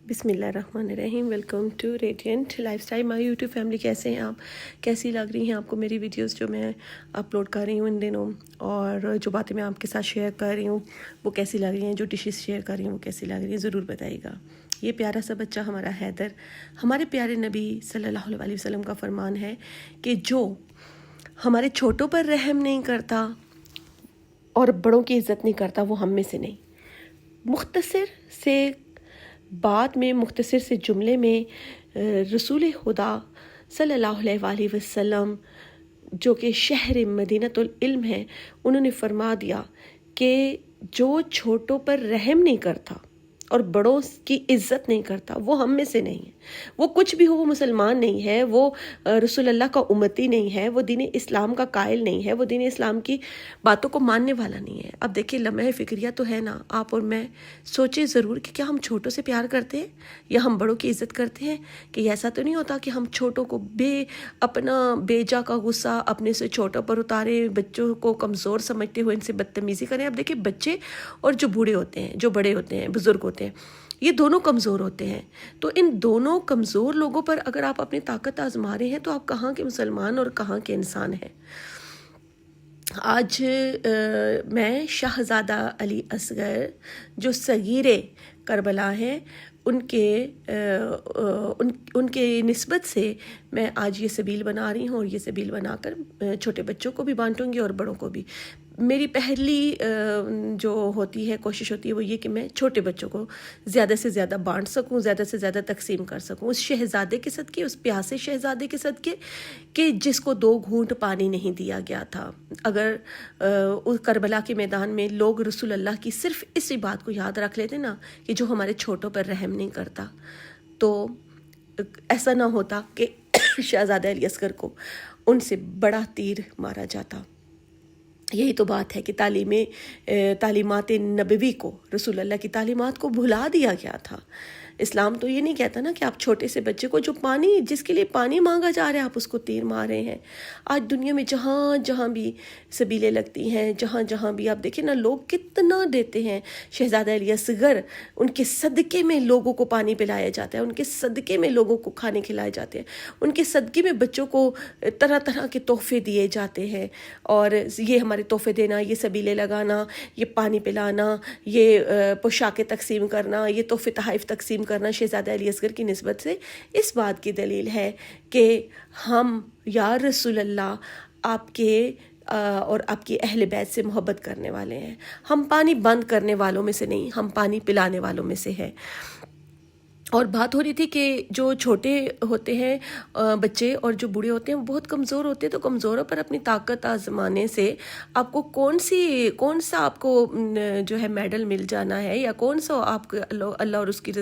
بسم اللہ الرحمن الرحیم. Welcome to radiant lifestyle. My YouTube family. کیسے ہیں آپ؟ کیسی لگ رہی ہیں آپ کو میری ویڈیوز جو میں اپلوڈ کر رہی ہوں ان دنوں، اور جو باتیں میں آپ کے ساتھ شیئر کر رہی ہوں وہ کیسی لگ رہی ہیں، جو ڈشز شیئر کر رہی ہوں وہ کیسی لگ رہی ہیں، ضرور بتائیے گا. یہ پیارا سا بچہ ہمارا حیدر، ہمارے پیارے نبی صلی اللہ علیہ وسلم کا فرمان ہے کہ جو ہمارے چھوٹوں پر رحم نہیں کرتا اور بڑوں کی عزت نہیں کرتا وہ ہم میں سے نہیں. مختصر سے بات میں، مختصر سے جملے میں رسول خدا صلی اللہ علیہ وآلہ وسلم جو کہ شہر مدینۃ العلم ہے، انہوں نے فرما دیا کہ جو چھوٹوں پر رحم نہیں کرتا اور بڑوں کی عزت نہیں کرتا وہ ہم میں سے نہیں ہے. وہ کچھ بھی ہو، وہ مسلمان نہیں ہے، وہ رسول اللہ کا امتی نہیں ہے، وہ دین اسلام کا قائل نہیں ہے، وہ دین اسلام کی باتوں کو ماننے والا نہیں ہے. اب دیکھیں، لمحہ فکریہ تو ہے نا، آپ اور میں سوچیں ضرور کہ کیا ہم چھوٹوں سے پیار کرتے ہیں یا ہم بڑوں کی عزت کرتے ہیں. کہ ایسا تو نہیں ہوتا کہ ہم چھوٹوں کو اپنا بیجا کا غصہ اپنے سے چھوٹوں پر اتاریں، بچوں کو کمزور سمجھتے ہوئے ان سے بدتمیزی کریں. اب دیکھیں، بچے اور جو بوڑھے ہوتے ہیں، جو بڑے ہوتے ہیں، بزرگ ہوتے ہیں، یہ دونوں کمزور ہوتے ہیں. تو ان دونوں کمزور لوگوں پر اگر آپ اپنی طاقت آزما رہے ہیں تو آپ کہاں کے مسلمان اور کہاں کے انسان ہیں. آج میں شہزادہ علی اصغر جو صغیر کربلا ہیں ان کے نسبت سے میں آج یہ سبیل بنا رہی ہوں، اور یہ سبیل بنا کر چھوٹے بچوں کو بھی بانٹوں گی اور بڑوں کو بھی. میری پہلی جو ہوتی ہے کوشش ہوتی ہے وہ یہ کہ میں چھوٹے بچوں کو زیادہ سے زیادہ بانٹ سکوں، زیادہ سے زیادہ تقسیم کر سکوں، اس شہزادے کے صدقے، اس پیاسے شہزادے کے صدقے کہ جس کو 2 گھونٹ پانی نہیں دیا گیا تھا. اگر کربلا کے میدان میں لوگ رسول اللہ کی صرف اسی بات کو یاد رکھ لیتے نا کہ جو ہمارے چھوٹوں پر رحم نہیں کرتا، تو ایسا نہ ہوتا کہ شہزادہ علی اصغر کو ان سے بڑا تیر مارا جاتا. یہی تو بات ہے کہ تعلیمات نبوی کو، رسول اللہ کی تعلیمات کو بھلا دیا گیا تھا. اسلام تو یہ نہیں کہتا نا کہ آپ چھوٹے سے بچے کو جو پانی، جس کے لیے پانی مانگا جا رہا ہے، آپ اس کو تیر مار رہے ہیں. آج دنیا میں جہاں جہاں بھی سبیلیں لگتی ہیں، جہاں جہاں بھی آپ دیکھیں نا، لوگ کتنا دیتے ہیں. شہزادہ علی اصغر، ان کے صدقے میں لوگوں کو پانی پلایا جاتا ہے، ان کے صدقے میں لوگوں کو کھانے کھلائے جاتے ہیں، ان کے صدقے میں بچوں کو طرح طرح کے تحفے دیے جاتے ہیں. اور یہ ہمارے تحفے دینا، یہ سبیلیں لگانا، یہ پانی پلانا، یہ پوشاکیں تقسیم کرنا، یہ تحفے تحائف تقسیم کرنا شہزادہ علی اصغر کی نسبت سے اس بات کی دلیل ہے کہ ہم یا رسول اللہ آپ کے اور آپ کی اہل بیت سے محبت کرنے والے ہیں. ہم پانی بند کرنے والوں میں سے نہیں، ہم پانی پلانے والوں میں سے ہیں. اور بات ہو رہی تھی کہ جو چھوٹے ہوتے ہیں بچے اور جو بوڑھے ہوتے ہیں وہ بہت کمزور ہوتے ہیں، تو کمزوروں پر اپنی طاقت آزمانے سے آپ کو کون سا آپ کو جو ہے میڈل مل جانا ہے، یا کون سا آپ کو اللہ اور اس کی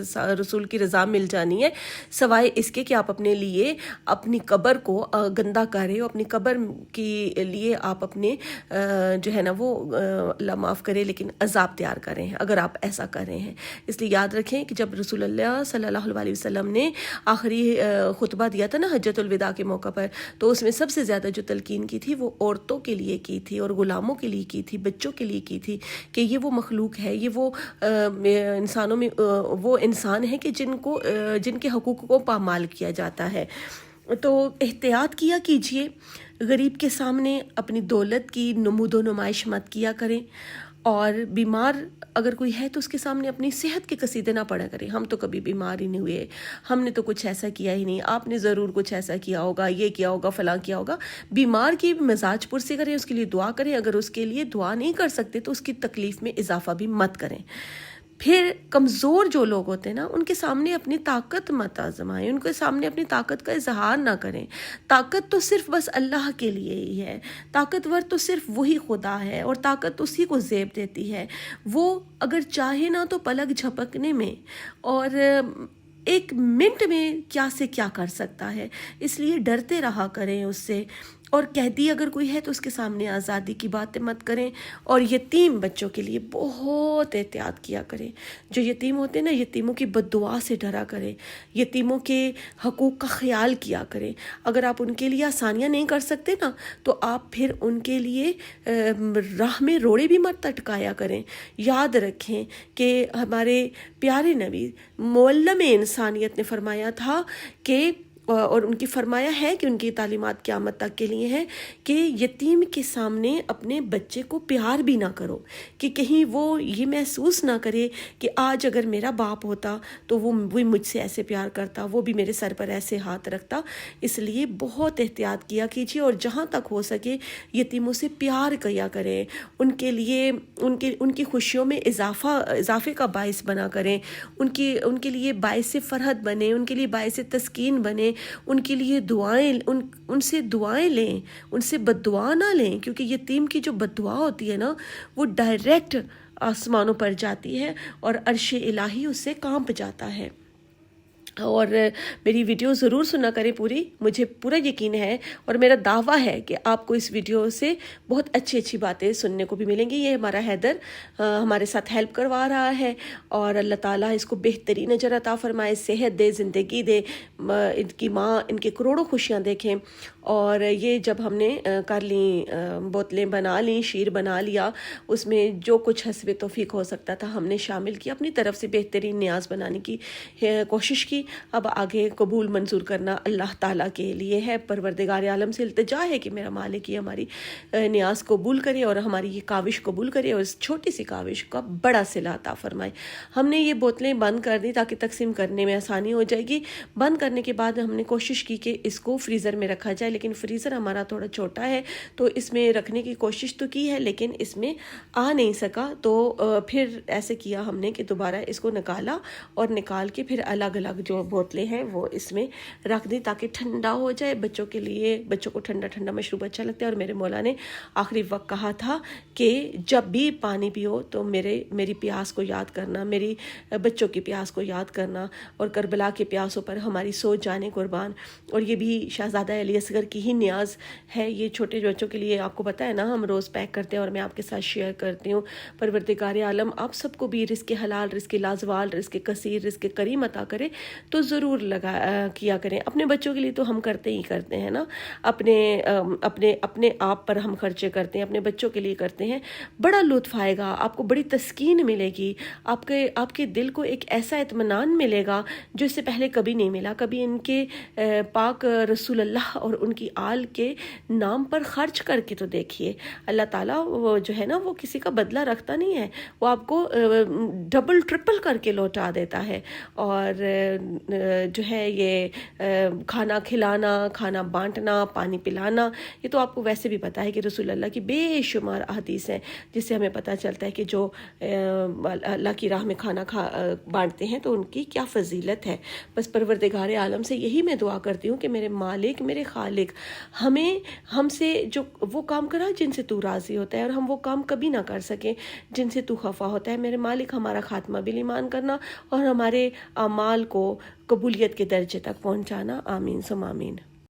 رسول کی رضا مل جانی ہے، سوائے اس کے کہ آپ اپنے لیے اپنی قبر کو گندا کر رہے ہو، اپنی قبر کے لیے آپ اپنے جو ہے نا وہ اللہ معاف کرے لیکن عذاب تیار کر رہے ہیں اگر آپ ایسا کر رہے ہیں. اس لیے یاد رکھیں کہ جب رسول اللہ صلی اللہ علیہ وسلم نے آخری خطبہ دیا تھا نا حجۃ الوداع کے موقع پر، تو اس میں سب سے زیادہ جو تلقین کی تھی وہ عورتوں کے لیے کی تھی اور غلاموں کے لیے کی تھی، بچوں کے لیے کی تھی کہ یہ وہ مخلوق ہے، یہ وہ انسانوں میں وہ انسان ہے کہ جن کے حقوق کو پامال کیا جاتا ہے. تو احتیاط کیا کیجئے، غریب کے سامنے اپنی دولت کی نمود و نمائش مت کیا کریں، اور بیمار اگر کوئی ہے تو اس کے سامنے اپنی صحت کے قصیدے نہ پڑھا کریں. ہم تو کبھی بیمار ہی نہیں ہوئے، ہم نے تو کچھ ایسا کیا ہی نہیں، آپ نے ضرور کچھ ایسا کیا ہوگا، یہ کیا ہوگا، فلاں کیا ہوگا. بیمار کی مزاج پرسی کریں، اس کے لیے دعا کریں. اگر اس کے لیے دعا نہیں کر سکتے تو اس کی تکلیف میں اضافہ بھی مت کریں. پھر کمزور جو لوگ ہوتے ہیں نا، ان کے سامنے اپنی طاقت مت آزمائیں، ان کے سامنے اپنی طاقت کا اظہار نہ کریں. طاقت تو صرف بس اللہ کے لیے ہی ہے، طاقتور تو صرف وہی خدا ہے، اور طاقت اسی کو زیب دیتی ہے. وہ اگر چاہے نا تو پلک جھپکنے میں اور 1 منٹ میں کیا سے کیا کر سکتا ہے. اس لیے ڈرتے رہا کریں اس سے، اور قیدی اگر کوئی ہے تو اس کے سامنے آزادی کی باتیں مت کریں، اور یتیم بچوں کے لیے بہت احتیاط کیا کریں۔ جو یتیم ہوتے ہیں نا، یتیموں کی بد دعا سے ڈرا کریں، یتیموں کے حقوق کا خیال کیا کریں۔ اگر آپ ان کے لیے آسانیاں نہیں کر سکتے نا، تو آپ پھر ان کے لیے راہ میں روڑے بھی مت اٹکایا کریں۔ یاد رکھیں کہ ہمارے پیارے نبی معلم انسانیت نے فرمایا تھا کہ، اور ان کی فرمایا ہے کہ ان کی تعلیمات قیامت تک کے لیے ہیں کہ یتیم کے سامنے اپنے بچے کو پیار بھی نہ کرو، کہ کہیں وہ یہ محسوس نہ کرے کہ آج اگر میرا باپ ہوتا تو وہ مجھ سے ایسے پیار کرتا، وہ بھی میرے سر پر ایسے ہاتھ رکھتا۔ اس لیے بہت احتیاط کیا کیجیے، اور جہاں تک ہو سکے یتیموں سے پیار کیا کریں، ان کے لیے ان کی خوشیوں میں اضافے کا باعث بنا کریں، ان کے لیے باعث فرحت بنے، ان کے لیے باعث تسکین بنے، ان کے لیے دعائیں، ان سے دعائیں لیں، ان سے بد دعا نہ لیں، کیونکہ یتیم کی جو بد دعا ہوتی ہے نا، وہ ڈائریکٹ آسمانوں پر جاتی ہے اور عرش الہی اس سے کانپ جاتا ہے۔ اور میری ویڈیو ضرور سنا کریں پوری، مجھے پورا یقین ہے اور میرا دعویٰ ہے کہ آپ کو اس ویڈیو سے بہت اچھی باتیں سننے کو بھی ملیں گی۔ یہ ہمارا حیدر ہمارے ساتھ ہیلپ کروا رہا ہے، اور اللہ تعالیٰ اس کو بہترین اجر عطا فرمائے، صحت دے، زندگی دے، ان کی ماں ان کے کروڑوں خوشیاں دیکھیں۔ اور یہ جب ہم نے کر لیں، بوتلیں بنا لیں، شیر بنا لیا، اس میں جو کچھ حسب توفیق ہو سکتا تھا ہم نے شامل کیا، اپنی طرف سے بہترین نیاز بنانے کی کوشش کی۔ اب آگے قبول منظور کرنا اللہ تعالیٰ کے لیے ہے۔ پروردگار عالم سے التجا ہے کہ میرا مالک یہ ہماری نیاز قبول کرے اور ہماری یہ کاوش قبول کرے، اور اس چھوٹی سی کاوش کا بڑا صلہ عطا فرمائے۔ ہم نے یہ بوتلیں بند کر دی تاکہ تقسیم کرنے میں آسانی ہو جائے گی۔ بند کرنے کے بعد ہم نے کوشش کی کہ اس کو فریزر میں رکھا جائے، لیکن فریزر ہمارا تھوڑا چھوٹا ہے، تو اس میں رکھنے کی کوشش تو کی ہے لیکن اس میں آ نہیں سکا۔ تو پھر ایسے کیا ہم نے کہ دوبارہ اس کو نکالا، اور نکال کے پھر الگ الگ جو بوتلیں ہیں وہ اس میں رکھ دی تاکہ ٹھنڈا ہو جائے بچوں کے لیے۔ بچوں کو ٹھنڈا ٹھنڈا مشروب اچھا لگتا ہے، اور میرے مولا نے آخری وقت کہا تھا کہ جب بھی پانی پیو تو میری پیاس کو یاد کرنا، میری بچوں کی پیاس کو یاد کرنا، اور کربلا کے پیاسوں پر ہماری سوچ جانے قربان۔ اور یہ بھی شہزادہ علی اصغر کی ہی نیاز ہے، یہ چھوٹے بچوں کے لیے آپ کو پتہ ہے نا، ہم روز پیک کرتے ہیں اور میں آپ کے ساتھ شیئر کرتی ہوں۔ پروردگار عالم آپ سب کو بھی رزق حلال، رزق لازوال، رزق کثیر، رزق کریم عطا کرے، تو ضرور کیا کریں۔ اپنے بچوں کے لیے تو ہم کرتے ہی کرتے ہیں نا، اپنے آپ پر ہم خرچے کرتے ہیں، اپنے بچوں کے لیے کرتے ہیں، بڑا لطف آئے گا، آپ کو بڑی تسکین ملے گی، آپ کے دل کو ایک ایسا اطمینان ملے گا جو اس سے پہلے کبھی نہیں ملا۔ کبھی ان کے پاک رسول اللہ اور ان کی آل کے نام پر خرچ کر کے تو دیکھیے، اللہ تعالیٰ وہ جو ہے نا، وہ کسی کا بدلہ رکھتا نہیں ہے، وہ آپ کو ڈبل ٹرپل کر کے لوٹا دیتا ہے۔ اور جو ہے یہ کھانا کھلانا، کھانا بانٹنا، پانی پلانا، یہ تو آپ کو ویسے بھی پتہ ہے کہ رسول اللہ کی بے شمار احادیث ہیں جس سے ہمیں پتہ چلتا ہے کہ جو اللہ کی راہ میں کھانا بانٹتے ہیں تو ان کی کیا فضیلت ہے۔ بس پروردگار عالم سے یہی میں دعا کرتی ہوں کہ میرے مالک، میرے خالق، ہم سے جو وہ کام کرا جن سے تو راضی ہوتا ہے، اور ہم وہ کام کبھی نہ کر سکیں جن سے تو خفا ہوتا ہے۔ میرے مالک ہمارا خاتمہ بالایمان کرنا اور ہمارے اعمال کو قبولیت کے درجے تک پہنچانا، آمین ثم آمین۔